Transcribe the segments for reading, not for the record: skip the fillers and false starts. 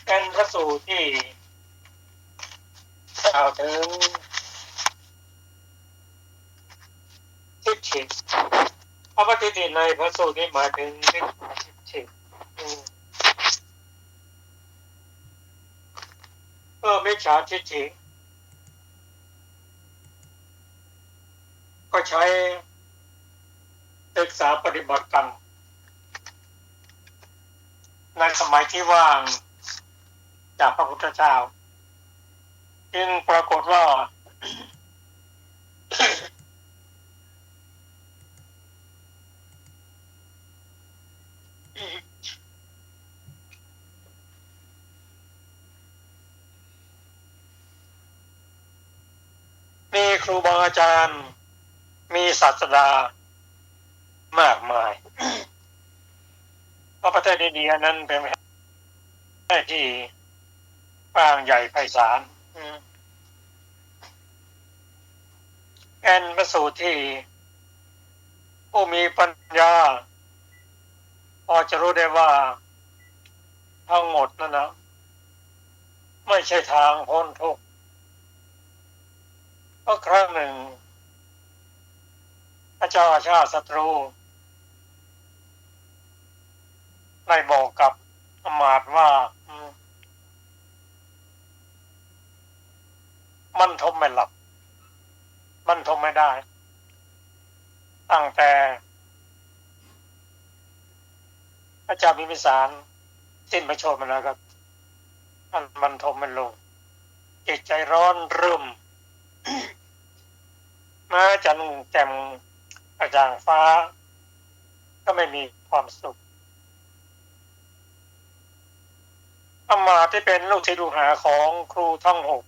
เป็นพระสูตรที่กล่าวถึงทิฏฐิคำว่าทิฏฐิในพระสูตรนี้หมายถึงทิฏฐิมิจฉาทิฏฐิก็ใช้ศึกษาปฏิบัติกันในสมัยที่ว่างจากพระพุทธเจ้าจึงปรากฏว่ามีครูบาอาจารย์มีศาสดามากมายเพราะประเทศอินเดียนั้นเป็นประเทศที่กว้างใหญ่ไพศาลเป็นพระสูตรที่ผู้มีปัญญาพอจะรู้ได้ว่าทั้งหมดนั่นนะไม่ใช่ทางพ้นทุกข์เพราะครั้งหนึ่งพระเจ้าอาชาติศัตรูได้บอกกับอมาตย์ว่ามันทนไม่หลับมันทนไม่ได้ตั้งแต่พระเจ้าพิมพิสารสิ้นพระชนม์มาแล้วครับมันทนไม่ลงจิตใจร้อนรุ่มม้จันทร์แจ่มกระจ่างฟ้าก็ไม่มีความสุขอมาตย์ที่เป็นลูกศิษย์ลูกหาของครูทั้งหก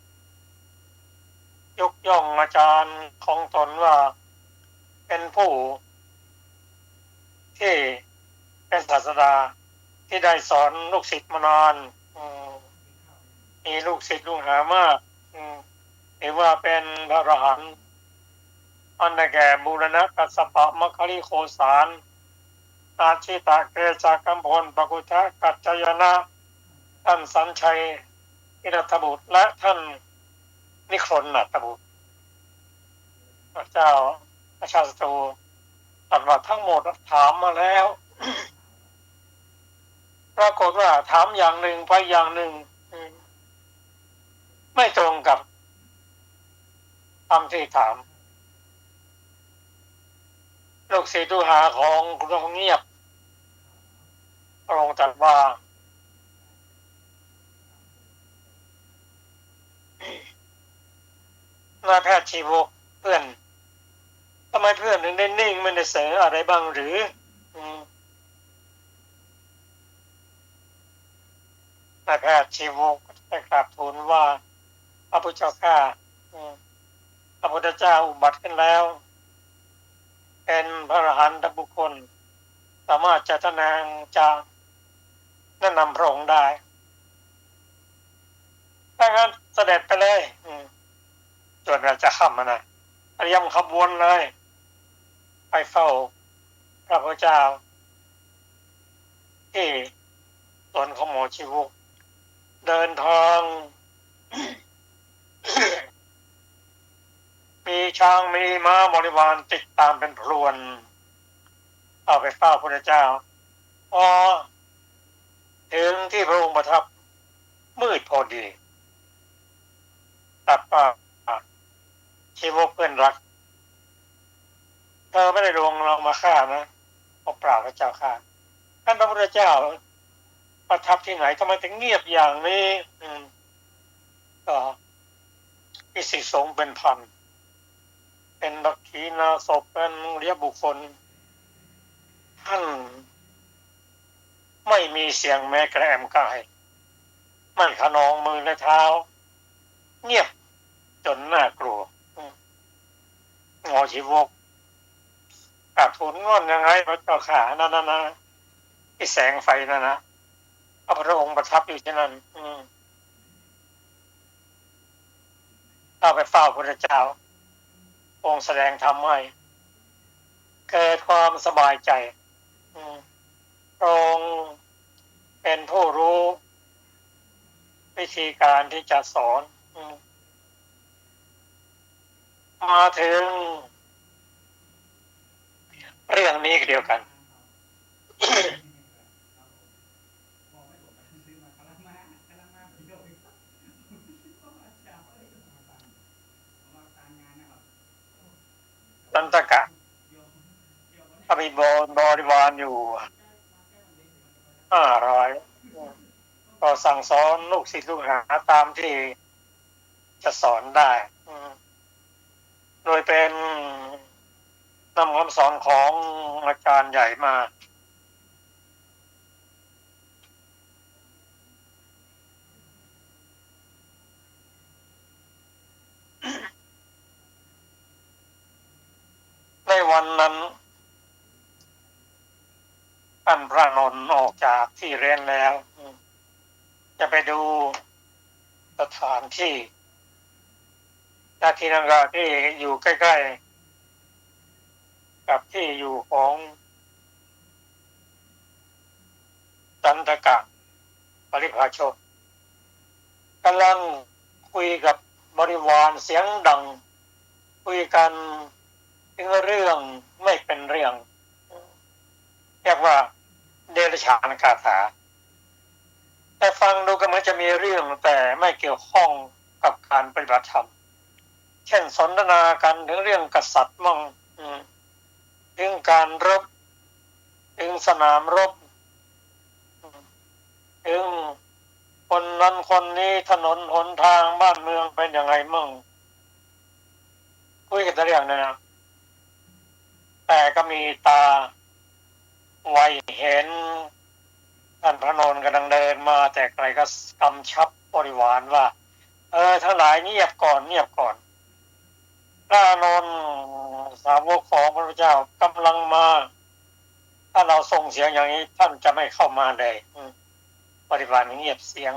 ยกย่องอาจารย์ของตนว่าเป็นผู้ที่เป็นศาสดาที่ได้สอนลูกศิษย์มานานมีลูกศิษย์ลูกหามากเห็นว่าเป็นพระอรหันต์อันได้แก่บูรณะกัสสปะมัคคิริโคสารอาชิตะเกจากัมพลปกุทะกัจจยนะท่านสัญชัยอิรัตบุตรและท่านนิครนนัตบุตรพระเจ้าอาชาศัตรูตรัสว่าทั้งหมดถามมาแล้วปรากฏว่าถามอย่างหนึ่งไปอย่างหนึ่งไม่ตรงกับคำที่ถามลูกศิษย์ลูกหาของคุณต้องเงียบพระองค์ตรัสว่านายแพทย์ชีวกเพื่อนทำไมเพื่อนถึงได้นิ่งไม่ได้เสนออะไรบ้างหรือนายแพทย์ชีวกได้กราบทูลว่าพระพุทธเจ้าข้าพระพุทธเจ้าอุบัติขึ้นแล้วเป็นพระอรหันตบุคคลสามารถจะแสดงจะแนะนำพระองค์ได้ถ้างั้นเสด็จไปเลยจนเราจะข้ามนะเตรียมขบวนเลยไปเฝ้าพระพุทธเจ้าที่สวนของหมอชีวกเดินทางมีช้างมีม้าบริวารติดตามเป็นพรวนเอาไปเฝ้าพระพุทธเจ้าถึงที่พระองค์ประทับมืดพอดีตัดป่าชีวกเพื่อนรักเธอไม่ได้ลวงเรามาฆ่านะเปล่าพระเจ้าค่ะท่านพระพุทธเจ้าประทับที่ไหนทำไมถึงเงียบอย่างนี้ก็มีศิษย์สงฆ์เป็นพันเป็นบัคคีนาศพเป็นเรียบบุคคลท่านไม่มีเสียงแม้กระแอมกายไม่ขนองมือและเท้าเงียบจนน่ากลัวหมอชีวกกราบทูลงอนยังไงพระเจ้าข่านั่นนะที่แสงไฟนั่นนะพระองค์ประทับอยู่ที่นั่นเอาไปเฝ้าพระเจ้าองค์แสดงธรรมให้เกิดความสบายใจองค์เป็นผู้รู้ ธีการที่จะสอนมาถึงเรื่องนี้เดียวกันตันตกะถ้ามีบริวารอยู่500ก็สั่งสอนลูกศิษย์ลูกหาตามที่จะสอนได้โดยเป็นนำคำสอนของอาจารย์ใหญ่มาในวันนั้นท่านพระนนท์ออกจากที่เรียนแล้วจะไปดูสถานที่ที่นั่นก็ที่อยู่ใกล้ๆกับที่อยู่ของตันตกะปริภาชกกำลังคุยกับบริวารเสียงดังคุยกันถึงเรื่องไม่เป็นเรื่องเรียกว่าเดรัจฉานคาถาแต่ฟังดูก็เหมือนจะมีเรื่องแต่ไม่เกี่ยวข้องกับการปฏิบัติธรรมเช่นสนทนากันถึงเรื่องกษัตริย์มั่งถึงการรบถึงสนามรบถึงคนนั้นคนนี้ถนนหนทางบ้านเมืองเป็นยังไงมั่งคุยกันแต่เรื่องนั้นนะแต่ก็มีตาไวเห็นท่านพระนนท์กำลังเดินมาแต่ไกลก็กำชับบริวารว่าทั้งหลายเงียบก่อนเงียบก่อนพระนนท์สาวกของพระพุทธเจ้ากำลังมาถ้าเราส่งเสียงอย่างนี้ท่านจะไม่เข้ามาเลยบริวารเงียบเสียง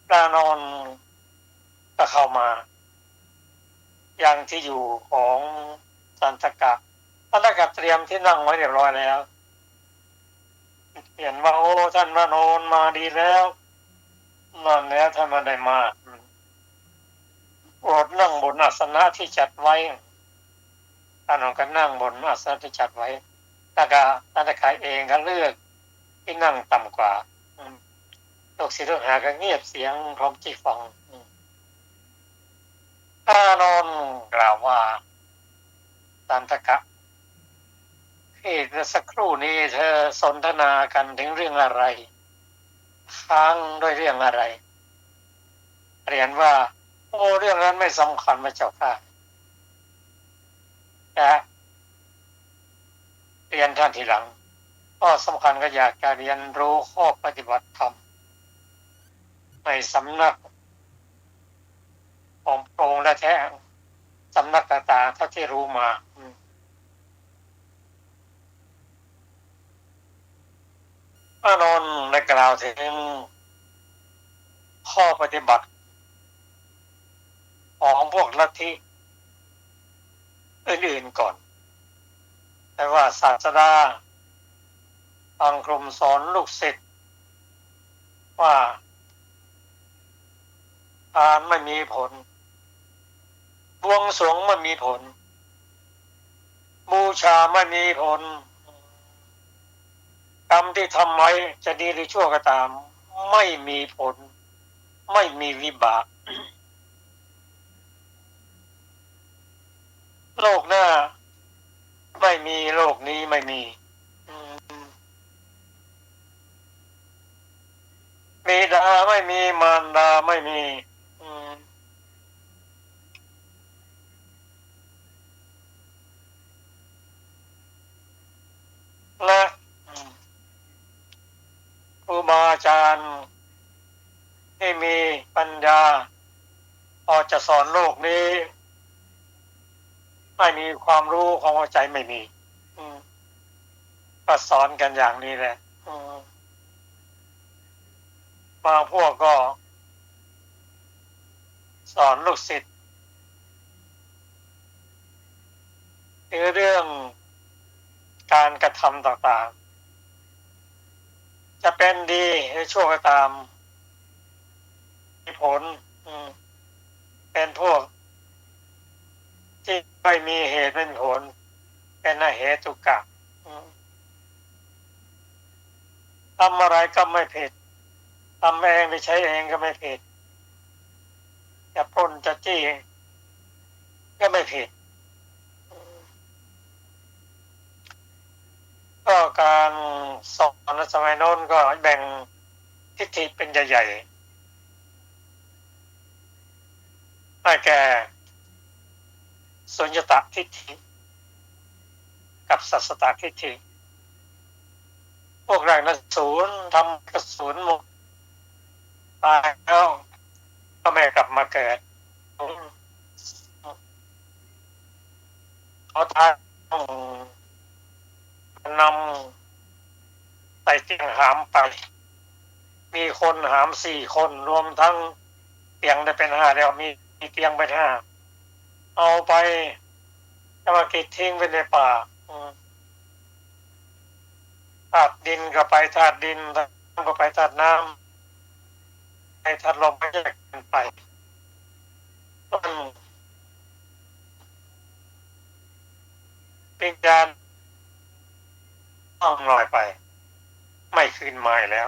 พระนนท์ก็เข้ามาอย่างที่อยู่ของตันตกะเตรียมที่นั่งไว้เรียบร้อยแล้วเห็นว่าโอ้ท่านพระนนท์มาดีแล้วนั่นแล้วท่านมาได้มาโปรดนั่งบนอาสนะที่จัดไว้ท่านก็นั่งบนอาสนะที่จัดไว้แล้วก็ตันตกะเองก็เลือกที่นั่งต่ำกว่าลูกศิษย์ลูกหาก็เงียบเสียงพร้อมที่ฟังพระนนท์กล่าวว่าตันตกะสักครู่นี้เธอสนทนากันถึงเรื่องอะไรค้างด้วยเรื่องอะไรเรียนว่าโอ้เรื่องนั้นไม่สำคัญพระเจ้าค่ะแต่เรียนท่านทีหลังก็สำคัญก็อยากจะเรียนรู้ข้อปฏิบัติธรรมในสำนักของพระองค์และแท้สำนักต่างๆเท่าที่รู้มาพระนนท์ได้กล่าวถึงข้อปฏิบัติของพวกลัทธิอื่นๆก่อนแต่ว่าศาสดาทางกรมสอนลูกศิษย์ว่าทานไม่มีผลบวงสรวงไม่มีผลบูชาไม่มีผลกรรมที่ทำไว้จะดีหรือชั่วก็ตามไม่มีผลไม่มีวิบากโลกหน้าไม่มีโลกนี้ไม่มีบิดาไม่มีมารดาไม่มีและครูบาอาจารย์ที่มีปัญญาพอจะสอนโลกนี้ไม่มีความรู้ของหัวใจไม่มีก็สอนกันอย่างนี้แหละบางพวกก็สอนลูกศิษย์เรื่องการกระทำต่างๆจะเป็นดีหรือชั่วก็ตาม ผลเป็นพวกที่ไม่มีเหตุเป็นผลเป็นอเหตุกะทำอะไรก็ไม่ผิดทำเองไปใช้เองก็ไม่ผิดจะปล้นจะจี้ก็ไม่ผิดก็การสอนในสมัยโน้นก็แบ่งทิฏฐิเป็นใหญ่ๆได้แก่สุญญตทิฏฐิกับสัสสตทิฏฐิพวกแรกนั้นศูนย์ทำกระสุนหมดตายแล้วก็ไม่กลับมาเกิดเขาทานำใส่เตียงหามไปมีคนหาม4 คนรวมทั้งเตียงได้เป็น5แล้วมีเตียงเป็น5เอาไปจะมากิดทิ้งไปในป่าธาตุดินก็ไปธาตุดินน้ำก็ไปธาตุน้ำไปธาตุลมก็แยกกันไปวิญญาณต้องลอยไปไม่คืนมาแล้ว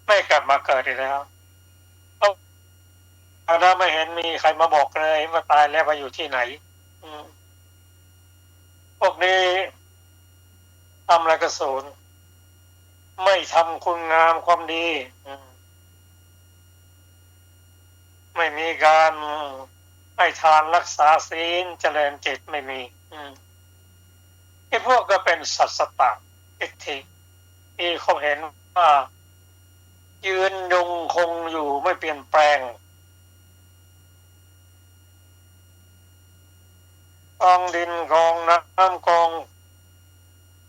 ไม่กลับมาเกิดอีกแล้วเราไม่เห็นมีใครมาบอกเลยว่าตายแล้วไปอยู่ที่ไหนพวกนี้ทำอะไรก็ศูนย์ไม่ทำคุณงามความดีไม่มีการให้ทานรักษาศีลเจริญจิตไม่มีไอ้พวกก็เป็นสัตสตทิฏฐิที่เขาเห็นว่ายืนยงคงอยู่ไม่เปลี่ยนแปลงกองดินกองน้ำกอง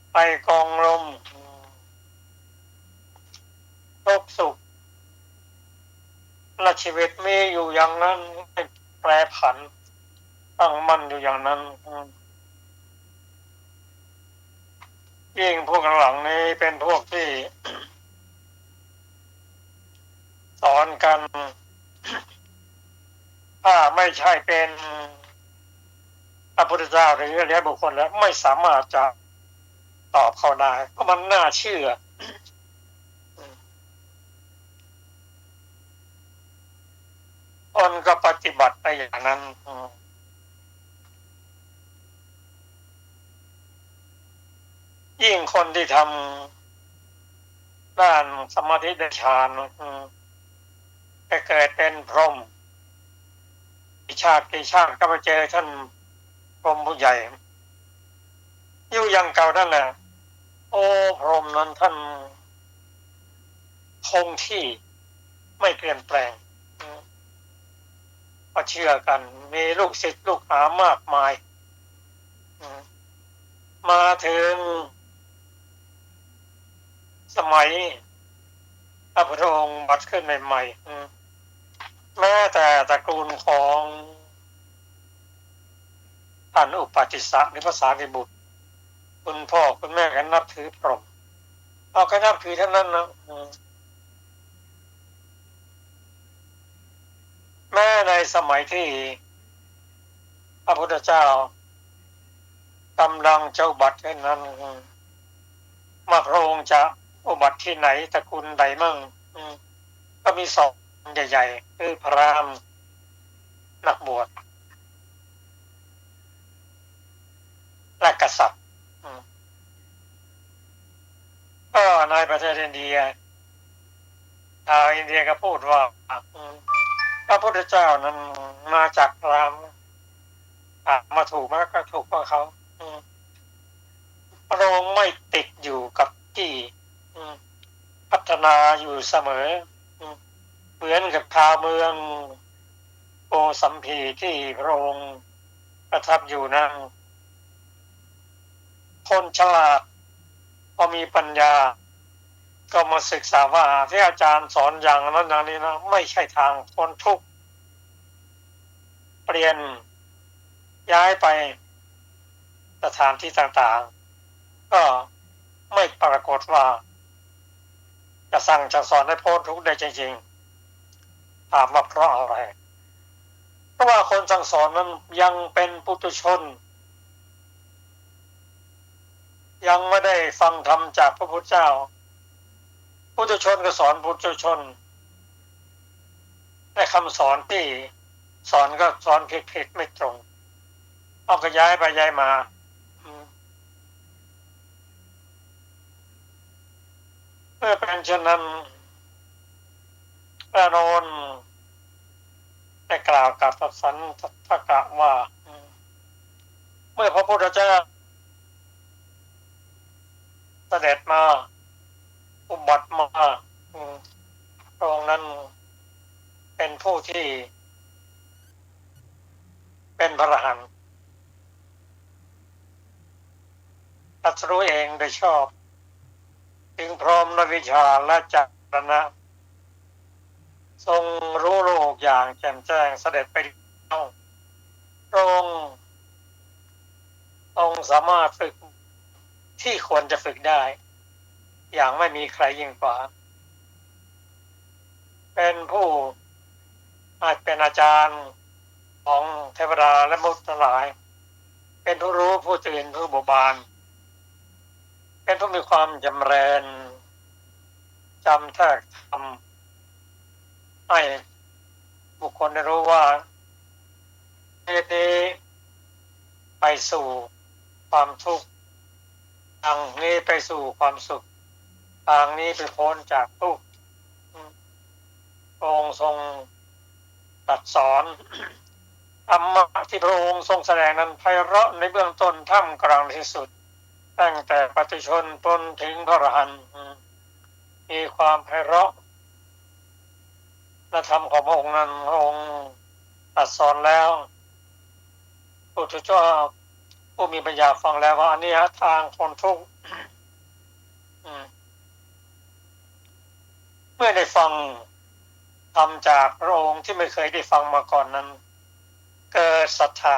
ไฟกองลมทุกสุขและชีวิตมีอยู่อย่างนั้นไม่แปรผันตั้งมั่นอยู่อย่างนั้นยิ่งพวกหลังนี้เป็นพวกที่สอนกันถ้าไม่ใช่เป็นพระพุทธเจ้าหรืออริยบุคคลแล้วไม่สามารถจะตอบเขาได้เพราะมันน่าเชื่อคนก็ปฏิบัติไปอย่างนั้นยิ่งคนที่ทำด้านสมาธิได้ฌานจะเกิดเป็นพรหมกี่ชาติก็ไปเจอท่านพรหมผู้ใหญ่อยู่อย่างเก่านั่นแหละโอ้พรหมนั้นท่านคงที่ไม่เปลี่ยนแปลงก็เชื่อกันมีลูกศิษย์ลูกหามากมายมาถึงสมัยพระพุทธองค์บัดขึ้นใหม่ๆแม้แต่ตระกูลของท่านอุปาติสสะหรือภาษาริบุตรคุณพ่อคุณแม่กันนับถือพรหมเอาก็นับถือทั้งนั้นนะแม้ในสมัยที่พระพุทธเจ้ากำลังจะอุบัติขึ้นนั้นมาพระองค์จะอุบัติที่ไหนตระกูลใดมั่งก็มีสองใหญ่ๆคือพราหมณ์นักบวชและกษัตริย์ก็ในประเทศอินเดียชาวอินเดียก็พูดว่าพระพุทธเจ้านั้นมาจากพราหมณ์มาถูกมากก็ถูกกว่าเขาพระองค์ไม่ติดอยู่กับที่พัฒนาอยู่เสมอเหมือนกับชาวเมืองโกสัมพีที่พระองค์ประทับอยู่นั้นคนฉลาดพอมีปัญญาก็มาศึกษาว่าที่อาจารย์สอนอย่างนั้นอย่างนี้นะไม่ใช่ทางคนทุกเปลี่ยนย้ายไปสถานที่ต่างๆก็ไม่ปรากฏว่าจะสั่งจะสอนให้พ้นทุกข์ได้จริง ถามว่าเพราะอะไรเพราะว่าคนสั่งสอนนั้นยังเป็นปุถุชนยังไม่ได้ฟังธรรมจากพระพุทธเจ้าปุถุชนก็สอนปุถุชนในคำสอนที่สอนก็สอนผิดไม่ตรงเอาก็ย้ายไปย้ายมาเมื่อเป็นเช่นนั้นพระโนนได้กล่าวกับสันทกะว่าเมื่อพระพุทธเจ้าเสด็จมาอุบัติมาพระองค์นั้นเป็นผู้ที่เป็นพระอรหันต์ตรัสรู้เองโดยชอบถึงพร้อมด้วยวิชาและจรณะทรงรู้โลกอย่างแจ่มแจ้งเสด็จไปแล้วพระองค์สามารถฝึกที่ควรจะฝึกได้อย่างไม่มีใครยิ่งกว่าเป็นผู้อาจเป็นอาจารย์ของเทวดาและมนุษย์ทั้งหลายเป็นผู้รู้ผู้ตื่นผู้เบิกบานเป็นผู้มีความจำเริญจำแทกทำให้บุคคลได้รู้ว่าเหตุนี้ไปสู่ความทุกข์ทางนี้ไปสู่ความสุขทางนี้ไปพ้นจากทุกข์องค์ทรงตรัสสอนธรรมะที่พระองค์ทรงแสดงนั้นไพเราะในเบื้องต้นท่ามกลางที่สุดตั้งแต่ปุถุชนจนถึงพระอรหันต์มีความไพเราะและธรรมของพระองค์นั้นพระองค์ตรัสสอนแล้วปุถุชนผู้มีปัญญาฟังแล้วว่าอันนี้ทางพ้นทุกข์เมื่อได้ฟังธรรมจากพระองค์ที่ไม่เคยได้ฟังมาก่อนนั้นเกิดศรัทธา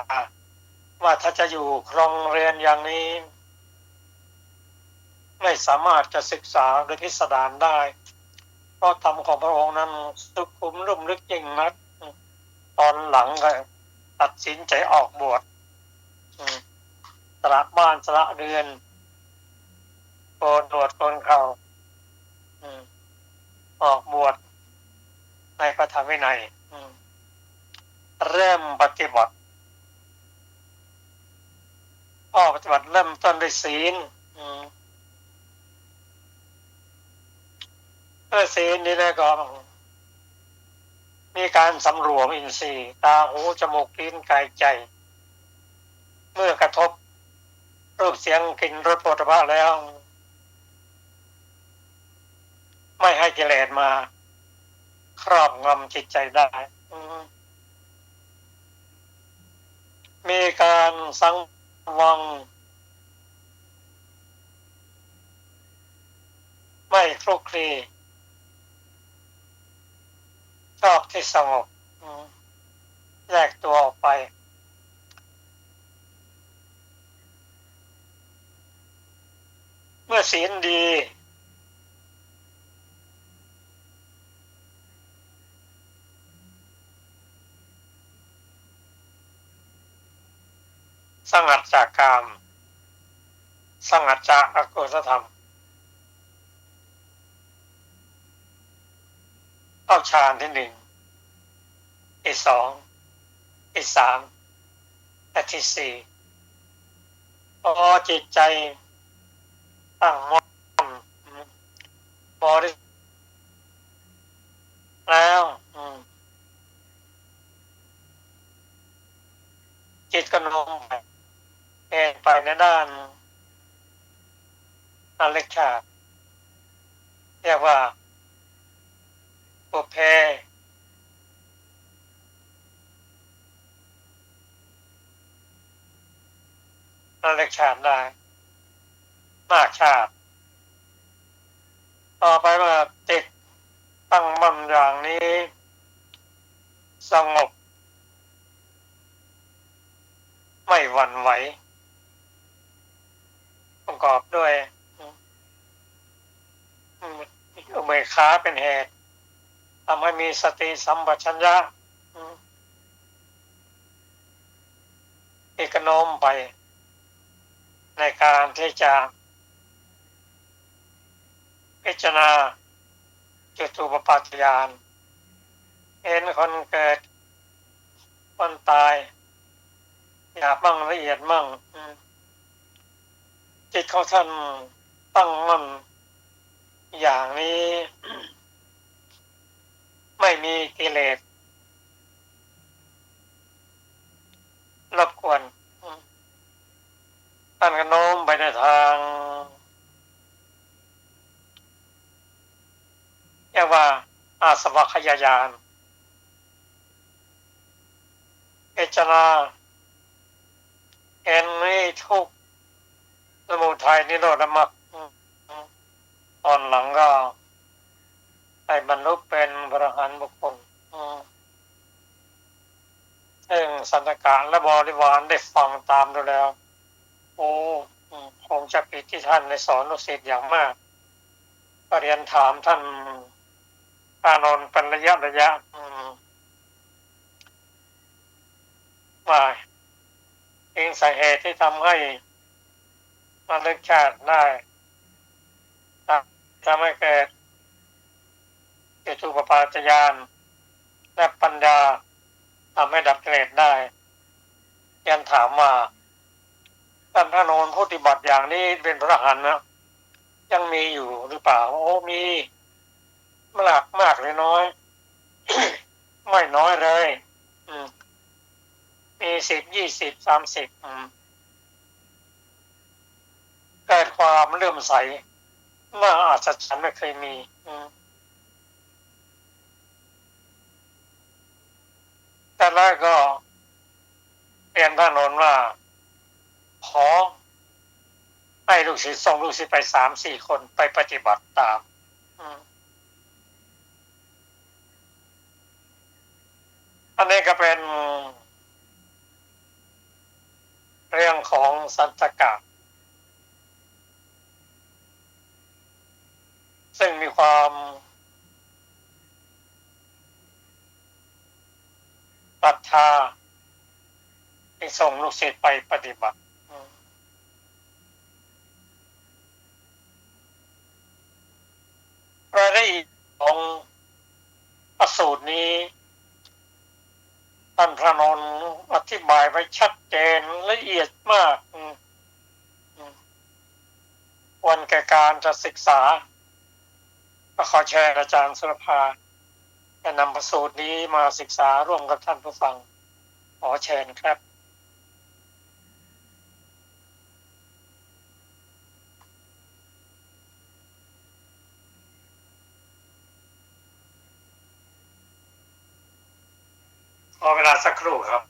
ว่าถ้าจะอยู่ครองเรือนอย่างนี้ไม่สามารถจะศึกษาโดยพิสดารได้เพราะธรรมของพระองค์นั้นสุขุมลุ่มลึกยิ่งนักตอนหลังก็ตัดสินใจออกบวชสละบ้านสละเรือนโกนหนวดโกนเข่าออกบวชในพระธรรมวินัยเริ่มปฏิบัติปฏิบัติเริ่มต้นด้วยศีลศีลนี้แล้วก็มีการสำรวมอินทรีย์ตาหูจมูกลิ้นกายใจเมื่อกระทบรูปเสียงกลิ่นรสโผฏฐัพพะแล้วไม่ให้กิเลสมาครอบงำจิตใจได้มีการสังวรไม่คลุกคลีชอบที่สงบแยกตัวออกไปเมื่อศีลดีสงัดจากกามสงัดจากอกุศลธรรมเข้าฌานที่หนึ่งที่สองที่สามและที่สี่พอจิตใจตั้งมั่นบริสุทธิ์แล้วจิตก็โน้มไปในด้านอริยชาติเรียกว่าปุเพอริยชาติได้มากชาติต่อไปว่าจิตตั้งมั่นอย่างนี้สงบไม่หวั่นไหวประกอบด้วยอุเบกขาเป็นเหตุท ำให้มีสติสัมปชัญญะที่กระโน้มไปในการที่จะพิจารณาจตุปปาทญาณเห็นคนเกิดคนตายหยาบมั่งละเอียดมั่งจิตของท่านตั้งมั่นอย่างนี้ไม่มีกิเลสรบกวนท่านก็โน้มไปในทางเรียกว่าอาสวัคยายานพิจารณาเห็นนี่ทุกข์สมุทัยนิโรธมรรคตอนหลังก็ได้บรรลุเป็นพระอรหันต์บุคคลซึ่งสันตกะและบริวารได้ฟังตามดูแล้วโอ้คงจะปิดที่ท่านในสอนลูกศิษย์อย่างมากก็เรียนถามท่านอานนท์เป็นระยะว่าเองสาเหตุที่ทำให้มรรคชาติได้ทำให้เกิดจตุปปาทญาณและปัญญาทำให้ดับกิเลสได้ยันถามว่าท่านพระโนนปฏิบัติอย่างนี้เป็นพระอรหันต์นะยังมีอยู่หรือเปล่าโอ้มีมากเลยน้อย ไม่น้อยเลยมี10 20 30เกิดความเลื่อมใสน่าอัศจรรย์ไม่เคยมีแต่แรกก็เรียนพระนนท์ว่าขอให้ลูกศิษย์ส่งลูกศิษย์ไป3-4 คนไปปฏิบัติตามอันนี้ก็เป็นเรื่องของสันตกะซึ่งมีความศรัทธาที่ส่งลูกศิษย์ไปปฏิบัติรายละเอียดของพระสูตรนี้ท่านพระนนท์อธิบายไว้ชัดเจนละเอียดมากควรแก่การจะศึกษาก็ขอเชิญอาจารย์สุรภาจะนำพระสูตรนี้มาศึกษาร่วมกับท่านผู้ฟังขอเชิญครับขอเวลาสักครู่ครับ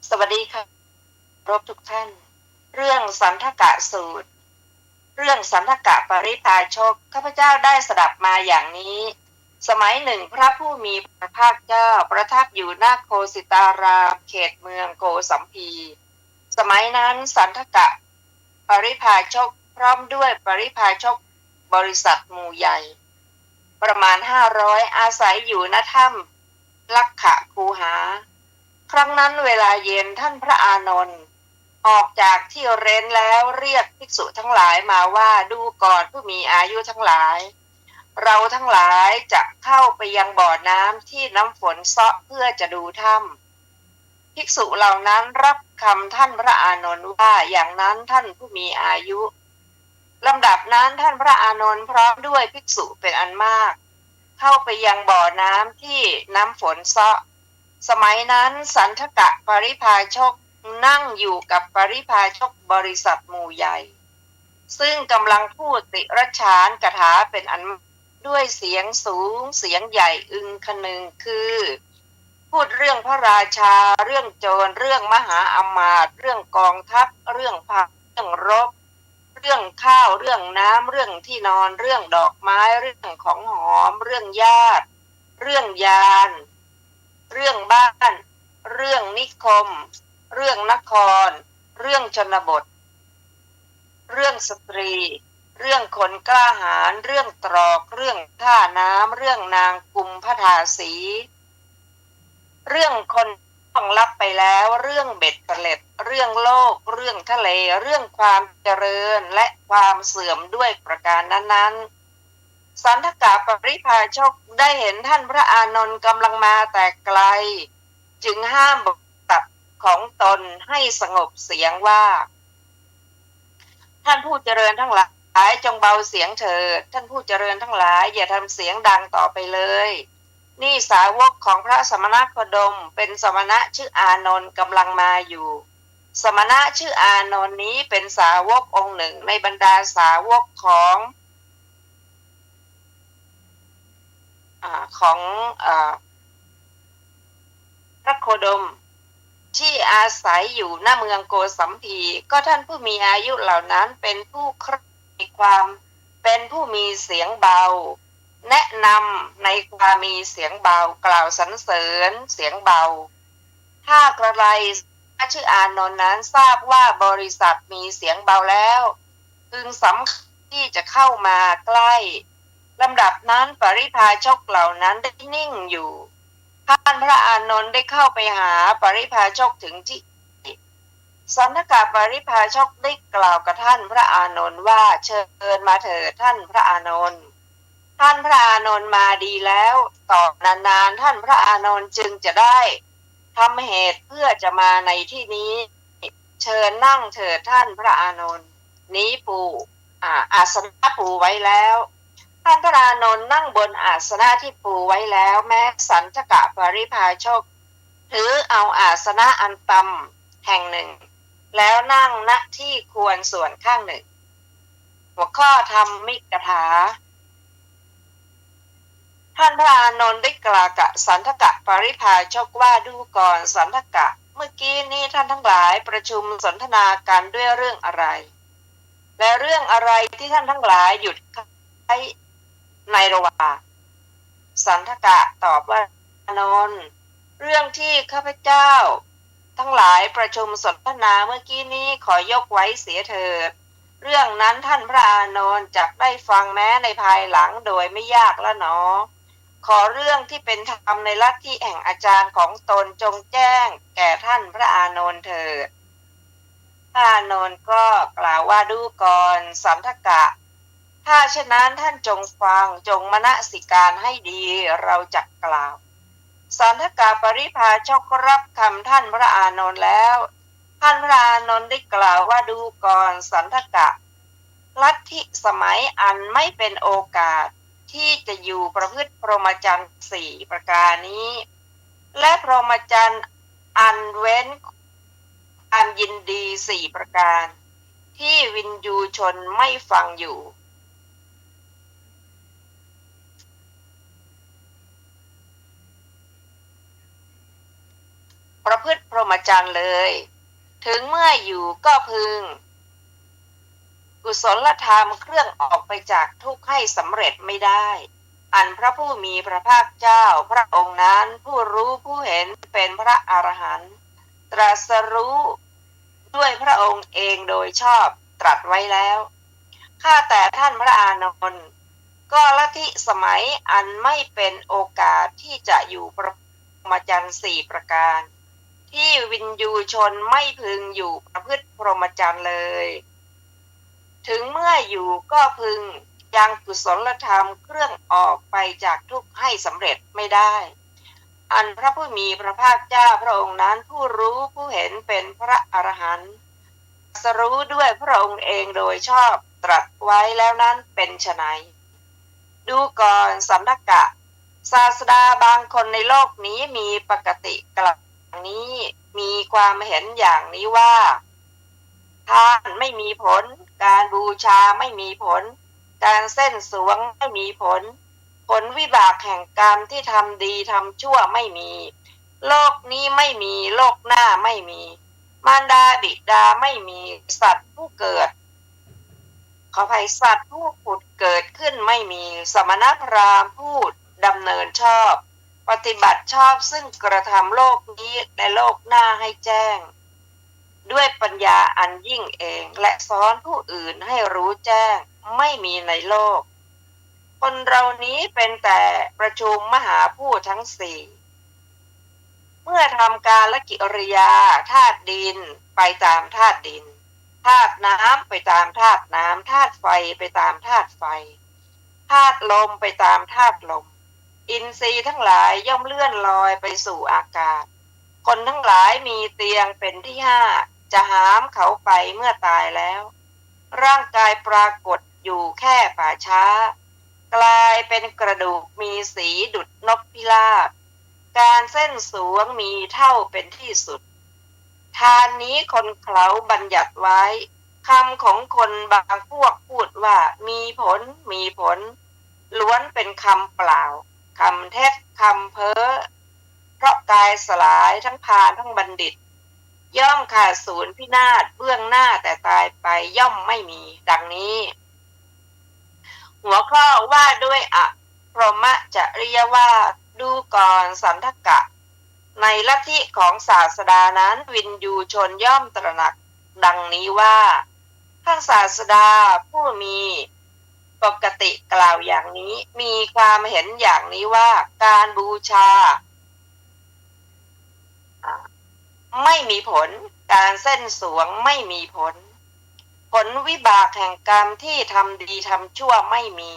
สวัสดีค่ะรบทุกท่านเรื่องสันทกะสูตรเรื่องสันทกะปริพาชกข้าพเจ้าได้สดับมาอย่างนี้สมัยหนึ่งพระผู้มีพระภาคเจ้าประทับอยู่ณโคสิตารามเขตเมืองโกสัมพีสมัยนั้นสันทกะปริพาชกพร้อมด้วยปริพาชกบริษัทหมู่ใหญ่ประมาณ500อาศัยอยู่ณถ้ำลักขะคูหาครั้งนั้นเวลาเย็นท่านพระอานนท์ออกจากที่เร้นแล้วเรียกภิกษุทั้งหลายมาว่าดูก่อนผู้มีอายุทั้งหลายเราทั้งหลายจะเข้าไปยังบ่อน้ำที่น้ำฝนเซาะเพื่อจะดูถ้ำภิกษุเหล่านั้นรับคำท่านพระอานนท์ว่าอย่างนั้นท่านผู้มีอายุลำดับนั้นท่านพระอานนท์พร้อมด้วยภิกษุเป็นอันมากเข้าไปยังบ่อน้ำที่น้ำฝนเซาะสมัยนั้นสันทกะปริพาชกนั่งอยู่กับปริพาชกบริษัทหมู่ใหญ่ซึ่งกำลังพูดติรฉานคาถาเป็นอันด้วยเสียงสูงเสียงใหญ่อึงคนึงคือ พูดเรื่องพระราชาเรื่องโจรเรื่องมหาอมาตย์เรื่องกองทัพเรื่องพระเรื่องรบเรื่องข้าวเรื่องน้ำเรื่องที่นอนเรื่องดอกไม้เรื่องของหอมเรื่องญาติเรื่องยานเรื่องบ้านเรื่องนิคมเรื่องนครเรื่องชนบทเรื่องสตรีเรื่องคนกล้าหาญเรื่องตรอกเรื่องท่าน้ำเรื่องนางกุมพทาสีเรื่องคนต้องรับไปแล้วเรื่องเบ็ดเตล็ดเรื่องโลกเรื่องทะเลเรื่องความเจริญและความเสื่อมด้วยประการนั้นๆสันทกะปริภาชกได้เห็นท่านพระอานนท์กำลังมาแต่ไกลจึงห้ามบทตัดของตนให้สงบเสียงว่าท่านผู้เจริญทั้งหลายจงเบาเสียงเถิดท่านผู้เจริญทั้งหลายอย่าทำเสียงดังต่อไปเลยนี่สาวกของพระสมณโคดมเป็นสมณะชื่ออานนท์กำลังมาอยู่สมณะชื่ออานนท์นี้เป็นสาวกองค์หนึ่งในบรรดาสาวกของของพระโคดมที่อาศัยอยู่หน้าเมืองโกสัมพีก็ท่านผู้มีอายุเหล่านั้นเป็นผู้มีความเป็นผู้มีเสียงเบาแนะนำในความมีเสียงเบากล่าวสรรเสริญเสียงเบาถ้ากระไรชื่ออานนท์นั้นทราบว่าบริษัทมีเสียงเบาแล้วพึงสำคัญที่จะเข้ามาใกล้ลำดับนั้นปริพาชกเหล่านั้นได้นิ่งอยู่ท่านพระอานนท์ได้เข้าไปหาปริพาชกถึงที่สันทกะปริพาชกได้กล่าวกับท่านพระอานนท์ว่าเชิญมาเถิดท่านพระอานนท์ท่านพระอานนท์มาดีแล้วต่อนานๆท่านพระอานนท์จึงจะได้ทำเหตุเพื่อจะมาในที่นี้เชิญนั่งเถิดท่านพระอานนท์นี้ปูอาสนะปูไว้แล้วท่านพระอานนท์นั่งบนอาสนะที่ปูไว้แล้วแม้สันทกะปริพาชกถือเอาอาสนะอันต่ำแห่งหนึ่งแล้วนั่งณที่ควรส่วนข้างหนึ่งหัวข้อธรรมิกถาท่านพระอานนท์ได้กล่าวกับสันทกะปริพาชกว่าดูก่อนสันทกะเมื่อกี้นี้ท่านทั้งหลายประชุมสนทนากันด้วยเรื่องอะไรและเรื่องอะไรที่ท่านทั้งหลายหยุดในระหว่างสันทกะตอบว่าอานนท์เรื่องที่ข้าพเจ้าทั้งหลายประชุมสนทนาเมื่อกี้นี้ขอยกไว้เสียเถิดเรื่องนั้นท่านพระอานนท์จักได้ฟังแม้ในภายหลังโดยไม่ยากละหนอขอเรื่องที่เป็นธรรมในลัทธิแห่งอาจารย์ของตนจงแจ้งแก่ท่านพระอานนท์เถิดพระอานนท์ก็กล่าวว่าดูก่อนสันทกะถ้าเช่นนั้นท่านจงฟังจงมนสิการให้ดีเราจักกล่าวสันทกะปริพาชกรับคำท่านพระอานนท์แล้วท่านพระอานนท์ได้กล่าวว่าดูก่อนสันทกะลัทธิสมัยอันไม่เป็นโอกาสที่จะอยู่ประพฤติพรหมจรรย์4ประการนี้และพรหมจรรย์อันเว้นอันยินดี4ประการที่วินยูชนไม่ฟังอยู่ประพฤติพรหมจรรย์เลยถึงเมื่ออยู่ก็พึงกุศลธรรมเครื่องออกไปจากทุกข์ให้สำเร็จไม่ได้อันพระผู้มีพระภาคเจ้าพระองค์นั้นผู้รู้ผู้เห็นเป็นพระอรหันต์ตรัสรู้ด้วยพระองค์เองโดยชอบตรัสไว้แล้วข้าแต่ท่านพระอานนท์ก็ลัทธิสมัยอันไม่เป็นโอกาสที่จะอยู่พรหมจรรย์4ประการที่วินยูชนไม่พึงอยู่ประพฤติพรหมจรรย์เลยถึงเมื่ออยู่ก็พึงยังกุศลธรรมเครื่องออกไปจากทุกข์ให้สำเร็จไม่ได้อันพระผู้มีพระภาคเจ้าพระองค์นั้นผู้รู้ผู้เห็นเป็นพระอรหันต์ตรัสรู้ด้วยพระองค์เองโดยชอบตรัสไว้แล้วนั้นเป็นไฉนดูก่อนสันทกะศาสดาบางคนในโลกนี้มีปกติกล่าวนี้มีความเห็นอย่างนี้ว่าทานไม่มีผลการบูชาไม่มีผลการเส้นสวงไม่มีผลผลวิบากแห่งกรรมที่ทำดีทำชั่วไม่มี โลกนี้ไม่มีโลกหน้าไม่มีมารดาบิดาไม่มีสัตว์ผู้เกิดขออภัยสัตว์ผู้ผุดเกิดขึ้นไม่มีสมณพราหมณ์ผู้ดำเนินชอบปฏิบัติชอบซึ่งกระทำโลกนี้และโลกหน้าให้แจ้งด้วยปัญญาอันยิ่งเองและสอนผู้อื่นให้รู้แจ้งไม่มีในโลกคนเรานี้เป็นแต่ประชุมมหาผู้ทั้งสี่เมื่อทำการละกิริยาธาตุดินไปตามธาตุดินธาตุน้ำไปตามธาตุน้ำธาตุไฟไปตามธาตุไฟธาตุลมไปตามธาตุลมอินทรีย์ทั้งหลายย่อมเลื่อนลอยไปสู่อากาศคนทั้งหลายมีเตียงเป็นที่ห้าจะหามเขาไปเมื่อตายแล้วร่างกายปรากฏอยู่แค่ป่าช้ากลายเป็นกระดูกมีสีดุจนกพิราบการเส้นสวงมีเท่าเป็นที่สุดทานนี้คนเขาบัญญัติไว้คำของคนบางพวกพูดว่ามีผลมีผลล้วนเป็นคำเปล่าคำเท็จคำเพ้อเพราะกายสลายทั้งพาลทั้งบัณฑิตย่อมขาดศูนย์พินาศเบื้องหน้าแต่ตายไปย่อมไม่มีดังนี้หัวข้อว่าด้วยอพรหมจริยวาทดูก่อนสันทกะในลัทธิของศาสดานั้นวินยูชนย่อมตระหนักดังนี้ว่าท่านศาสดาผู้มีปกติกล่าวอย่างนี้มีความเห็นอย่างนี้ว่าการบูชาไม่มีผลการเส้นสวงไม่มีผลผลวิบากแห่งกรรมที่ทำดีทำชั่วไม่มี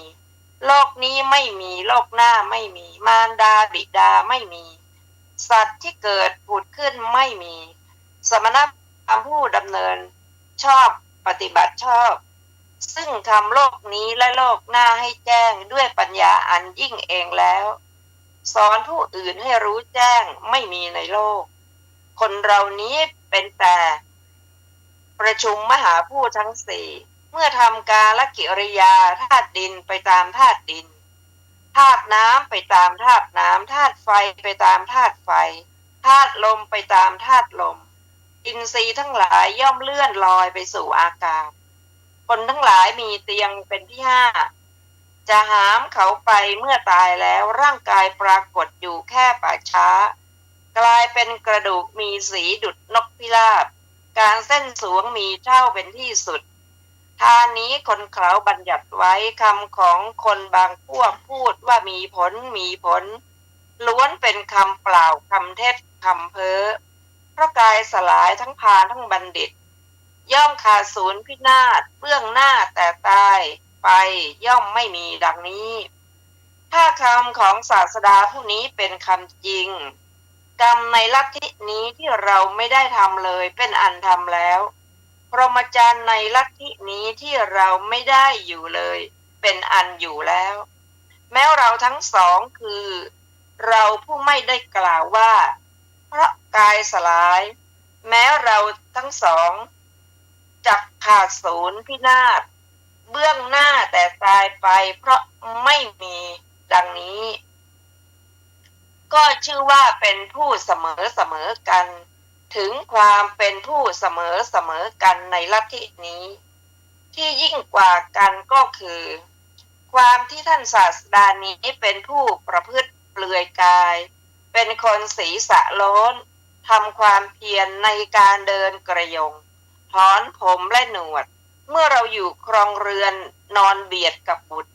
โลกนี้ไม่มีโลกหน้าไม่มีมารดาบิดาไม่มีสัตว์ที่เกิดผุดขึ้นไม่มีสมณพราหมณ์ผู้ดำเนินชอบปฏิบัติชอบซึ่งทำโลกนี้และโลกหน้าให้แจ้งด้วยปัญญาอันยิ่งเองแล้วสอนผู้อื่นให้รู้แจ้งไม่มีในโลกคนเรานี้เป็นแต่ประชุมมหาผู้ทั้งสี่เมื่อทำกาลกิริยาธาตุดินไปตามธาตุดินธาตุน้ำไปตามธาตุน้ำธาตุไฟไปตามธาตุไฟธาตุลมไปตามธาตุลมอินทรีย์ทั้งหลายย่อมเลื่อนลอยไปสู่อากาศคนทั้งหลายมีเตียงเป็นที่ห้าจะหามเขาไปเมื่อตายแล้วร่างกายปรากฏอยู่แค่ป่าช้ากลายเป็นกระดูกมีสีดุจนกพิราบการเส้นสวงมีเท่าเป็นที่สุดทานนี้คนเขาบัญญัติไว้คำของคนบางพวกพูดว่ามีผลมีผลล้วนเป็นคำเปล่าคำเท็จคำเพ้อเพราะกายสลายทั้งพาลทั้งบัณฑิตย่อมขาดศูนย์พินาศเบื้องหน้าแต่ตายไปย่อมไม่มีดังนี้ถ้าคำของศาสดาผู้นี้เป็นคำจริงกรรมในลัทธินี้ที่เราไม่ได้ทำเลยเป็นอันทำแล้วพรหมจรรย์ในลัทธินี้ที่เราไม่ได้อยู่เลยเป็นอันอยู่แล้วแม้เราทั้งสองคือเราผู้ไม่ได้กล่าวว่าเพราะกายสลายแม้เราทั้งสองจักขาดศูนย์พินาศเบื้องหน้าแต่ตายไปเพราะไม่มีดังนี้ก็ชื่อว่าเป็นผู้เสมอกันถึงความเป็นผู้เสมอกันในลัทธินี้ที่ยิ่งกว่ากันก็คือความที่ท่านศาสดานี้เป็นผู้ประพฤติเปลือยกายเป็นคนศีรษะโล้นทำความเพียรในการเดินกระยงถอนผมและหนวดเมื่อเราอยู่ครองเรือนนอนเบียดกับบุตร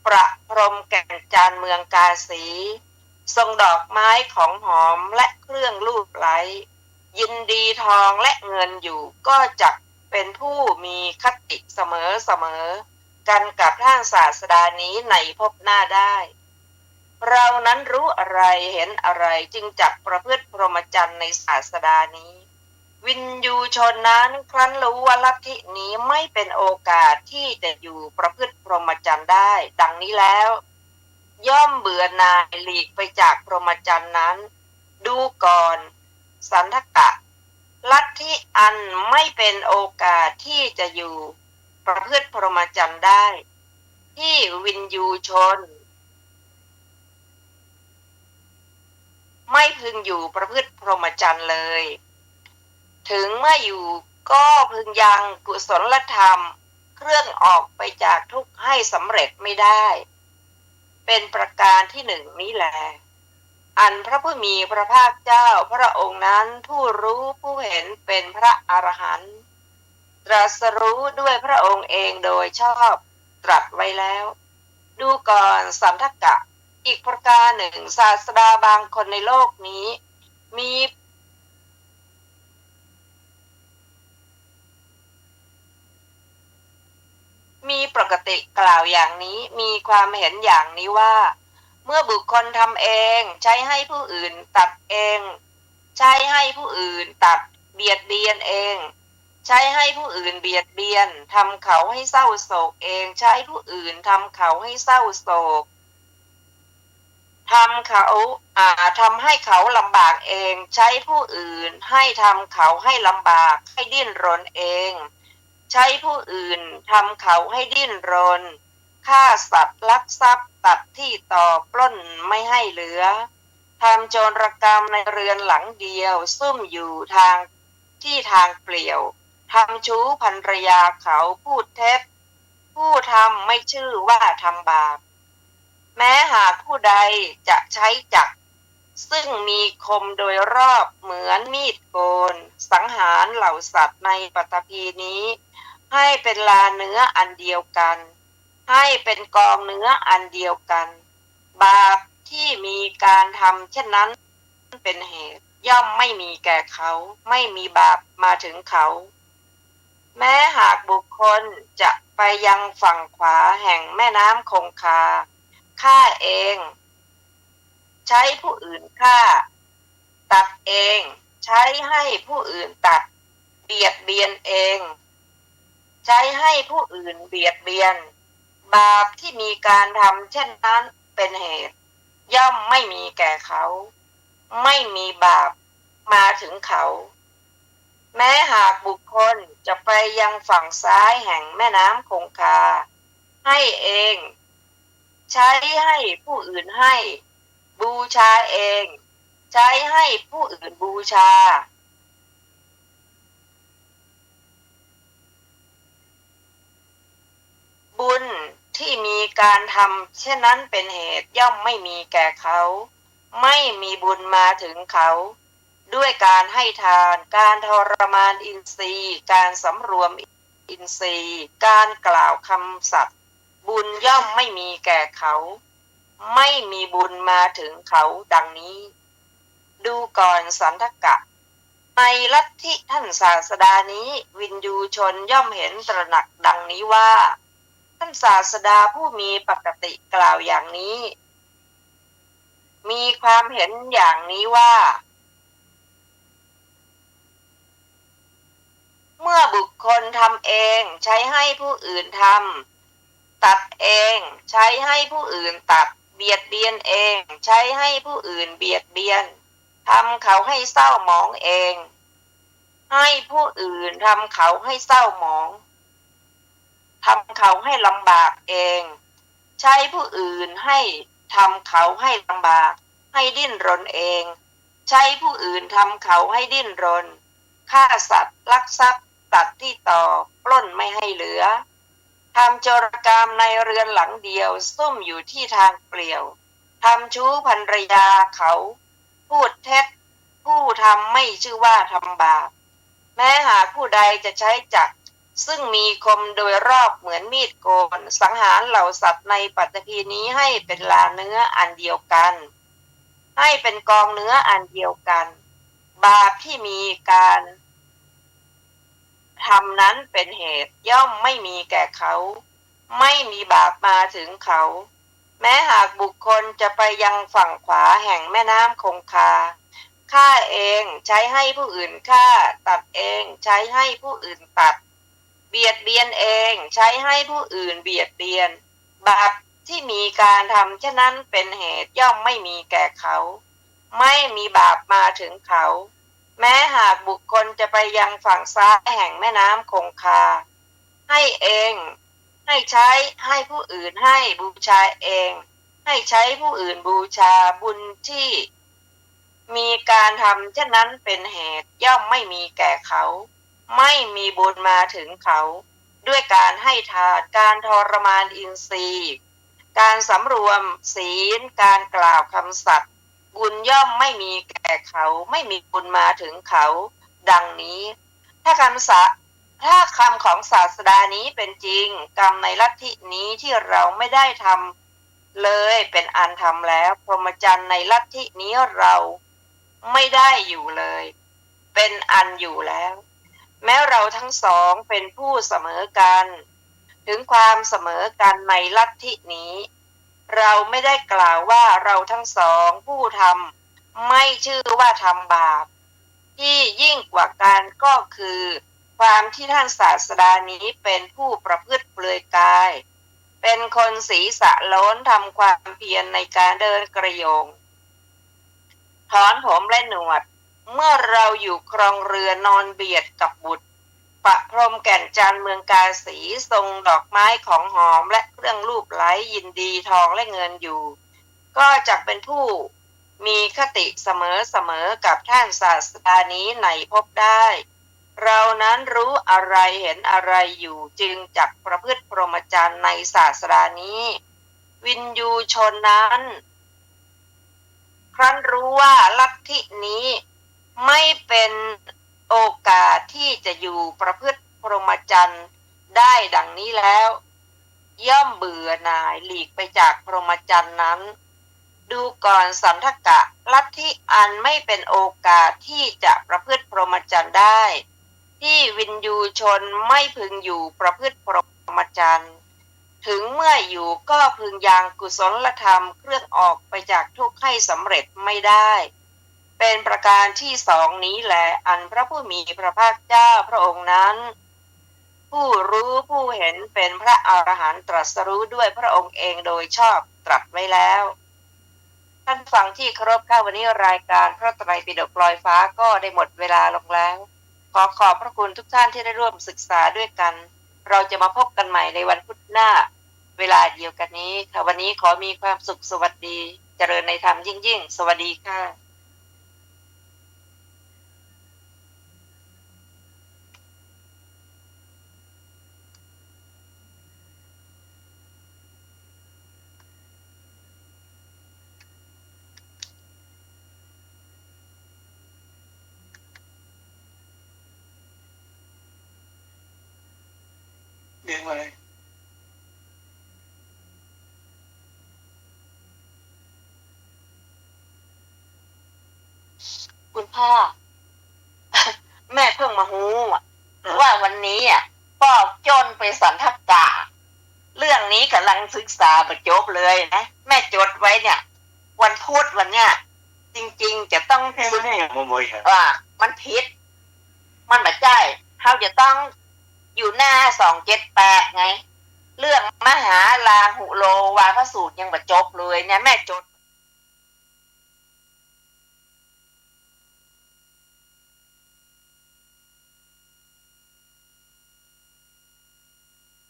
ประพรมแก่นจานเมืองกาสีทรงดอกไม้ของหอมและเครื่องลูบไล้ยินดีทองและเงินอยู่ก็จักเป็นผู้มีคติเสมอกันกับท่านศาสดานี้ในภพหน้าได้เรานั้นรู้อะไรเห็นอะไรจึงจักประพฤติพรหมจรรย์ในศาสดานี้วินยูชนนั้นครั้นรู้ว่าลัทธินี้ไม่เป็นโอกาสที่จะอยู่ประพฤติพรหมจรรย์ได้ดังนี้แล้วย่อมเบื่อหน่ายหลีกไปจากพรหมจรรย์นั้นดูก่อนสันทกะลัทธิอันไม่เป็นโอกาสที่จะอยู่ประพฤติพรหมจรรย์ได้ที่วินยูชน ไม่พึงอยู่ประพฤติพรหมจรรย์เลย ถึงเมื่ออยู่ก็พึงยังกุศลธรรมเครื่องออกไปจากทุกข์ให้สำเร็จไม่ได้เป็นประการที่หนึ่งนี้แลอันพระผู้มีพระภาคเจ้าพระองค์นั้นผู้รู้ผู้เห็นเป็นพระอรหันต์ตรัสรู้ด้วยพระองค์เองโดยชอบตรัสไว้แล้วดูก่อนสันทกะอีกประการหนึ่งศาสดาบางคนในโลกนี้มีปกติกล่าวอย่างนี้มีความเห็นอย่างนี้ว่าเมื่อบุคคลทำเองใช้ให้ผู้อื่นตัดเองใช้ให้ผู้อื่นตัดเบียดเบียนเองใช้ให้ผู้อื่นเบียดเบียนทำเขาให้เศร้าโศกเองใช้ผู้อื่นทำเขาให้เศร้าโศกทำให้เขาลำบากเองใช้ผู้อื่นให้ทำเขาให้ลำบากให้ดิ้นรนเองใช้ผู้อื่นทำเขาให้ดิ้นรนฆ่าสัตว์ลักทรัพย์ตัดที่ต่อปล้นไม่ให้เหลือทำโจรกรรมในเรือนหลังเดียวซุ่มอยู่ทางเปลี่ยวทำชู้ภรรยาเขาพูดเท็จผู้ทำไม่ชื่อว่าทำบาปแม้หากผู้ใดจะใช้จักรซึ่งมีคมโดยรอบเหมือนมีดโกนสังหารเหล่าสัตว์ในปฐพีนี้ให้เป็นลาเนื้ออันเดียวกันให้เป็นกองเนื้ออันเดียวกันบาปที่มีการทำเช่นนั้นเป็นเหตุย่อมไม่มีแก่เขาไม่มีบาปมาถึงเขาแม้หากบุคคลจะไปยังฝั่งขวาแห่งแม่น้ำคงคาฆ่าเองใช้ผู้อื่นฆ่าตัดเองใช้ให้ผู้อื่นตัดเบียดเบียนเองใช้ให้ผู้อื่นเบียดเบียนบาปที่มีการทำเช่นนั้นเป็นเหตุย่อมไม่มีแก่เขาไม่มีบาปมาถึงเขาแม้หากบุคคลจะไปยังฝั่งซ้ายแห่งแม่น้ำคงคาให้เองใช้ให้ผู้อื่นให้บูชาเองใช้ให้ผู้อื่นบูชาบุญที่มีการทำเช่นนั้นเป็นเหตุย่อมไม่มีแก่เขาไม่มีบุญมาถึงเขาด้วยการให้ทานการทรมานอินทรีย์การสำรวมอินทรีย์การกล่าวคำสัตย์บุญย่อมไม่มีแก่เขาไม่มีบุญมาถึงเขาดังนี้ดูก่อนสันทกะในลัทธิท่านศาสดานี้วินยูชนย่อมเห็นตระหนักดังนี้ว่าท่านศาสดาผู้มีปกติกล่าวอย่างนี้มีความเห็นอย่างนี้ว่าเมื่อบุคคลทำเองใช้ให้ผู้อื่นทำตัดเองใช้ให้ผู้อื่นตัดเบียดเบียนเองใช้ให้ผู้อื่นเบียดเบียนทำเขาให้เศร้าหมองเองให้ผู้อื่นทำเขาให้เศร้าหมองทำเขาให้ลำบากเองใช้ผู้อื่นให้ทำเขาให้ลำบากให้ดิ้นรนเองใช้ผู้อื่นทำเขาให้ดิ้นรนฆ่าสัตว์ลักทรัพย์ตัดที่ต่อปล้นไม่ให้เหลือทำโจรกรรมในเรือนหลังเดียวซุ่มอยู่ที่ทางเปลี่ยวทำชู้ภรรยาเขาพูดเท็จผู้ทำไม่ชื่อว่าทำบาปแม้หากผู้ใดจะใช้จักรซึ่งมีคมโดยรอบเหมือนมีดโกนสังหารเหล่าสัตว์ในปฐพีนี้ให้เป็นลาเนื้ออันเดียวกันให้เป็นกองเนื้ออันเดียวกันบาปที่มีการทำนั้นเป็นเหตุย่อมไม่มีแก่เขาไม่มีบาปมาถึงเขาแม้หากบุคคลจะไปยังฝั่งขวาแห่งแม่น้ำคงคาฆ่าเองใช้ให้ผู้อื่นฆ่าตัดเองใช้ให้ผู้อื่นตัดเบียดเบียนเองใช้ให้ผู้อื่นเบียดเบียนบาปที่มีการทำเช่นนั้นเป็นเหตุย่อมไม่มีแก่เขาไม่มีบาปมาถึงเขาแม้หากบุคคลจะไปยังฝั่งซ้ายแห่งแม่น้ำคงคาให้เองให้ใช้ให้ผู้อื่นให้บูชาเองให้ใช้ผู้อื่นบูชาบุญที่ มีการทำเช่นนั้นเป็นเหตุย่อมไม่มีแก่เขา ไม่มีบุญมาถึงเขา ด้วยการให้ทานการทรมานอินทรีย์การสำรวมศีลการกล่าวคำสัตย์บุญย่อมไม่มีแก่เขา ไม่มีบุญมาถึงเขา ดังนี้ถ้าคำของศาสดานี้เป็นจริงกรรมในลัทธินี้ที่เราไม่ได้ทำเลยเป็นอันทำแล้วพรหมจรรย์ในลัทธินี้เราไม่ได้อยู่เลยเป็นอันอยู่แล้วแม้เราทั้งสองเป็นผู้เสมอกันถึงความเสมอกันในลัทธินี้เราไม่ได้กล่าวว่าเราทั้งสองผู้ทำไม่ชื่อว่าทำบาปที่ยิ่งกว่ากันก็คือความที่ท่านศาสดานี้เป็นผู้ประพฤติเปลือยกายเป็นคนศีรษะโล้นทำความเพียรในการเดินกระโยงถอนผมและหนวดเมื่อเราอยู่ครองเรือนอนเบียดกับบุตรประพรมแก่นจันทร์เมืองกาสีทรงดอกไม้ของหอมและเครื่องลูบไล้ยินดีทองและเงินอยู่ก็จักเป็นผู้มีคติเสมอกับท่านศาสดานี้ในพบได้เรานั้นรู้อะไรเห็นอะไรอยู่จึงจักประพฤติพรหมจรรย์ในศาสดานี้วินยูชนนั้นครั้นรู้ว่าลัทธินี้ไม่เป็นโอกาสที่จะอยู่ประพฤติพรหมจรรย์ได้ดังนี้แล้วย่อมเบื่อหน่ายหลีกไปจากพรหมจรรย์นั้นดูก่อนสันทกะลัทธิอันไม่เป็นโอกาสที่จะประพฤติพรหมจรรย์ได้ที่วินยูชนไม่พึงอยู่ประพฤติพรหมจรรย์ถึงเมื่ออยู่ก็พึงยังกุศลธรรมเครื่องออกไปจากทุกข์ให้สำเร็จไม่ได้เป็นประการที่สองนี้แหละอันพระผู้มีพระภาคเจ้าพระองค์นั้นผู้รู้ผู้เห็นเป็นพระอรหันต์ตรัสรู้ด้วยพระองค์เองโดยชอบตรัสไว้แล้วท่านฟังที่เคารพค่ะวันนี้รายการพระไตรปิฎกลอยฟ้าก็ได้หมดเวลาลงแล้วขอบพระคุณทุกท่านที่ได้ร่วมศึกษาด้วยกันเราจะมาพบกันใหม่ในวันพุธหน้าเวลาเดียวกันนี้ค่ะวันนี้ขอมีความสุขสวัสดีเจริญในธรรมยิ่งสวัสดีค่ะเรียนอะไรคุณพ่อ แม่เพิ่งมาฮู้ว่าวันนี้พ่อจนไปสันทกะเรื่องนี้กำลังศึกษาประจบเลยนะแม่จดไว้เนี่ยวันพุธวันเนี้ยจริงๆจะต้องศึกว่ามันผิดมันไม่ใช่เขาจะต้องอยู่หน้า278ไงเรื่องมหาลาหุโลวาพสูตรยังประจบเลยเนี่ยแม่จด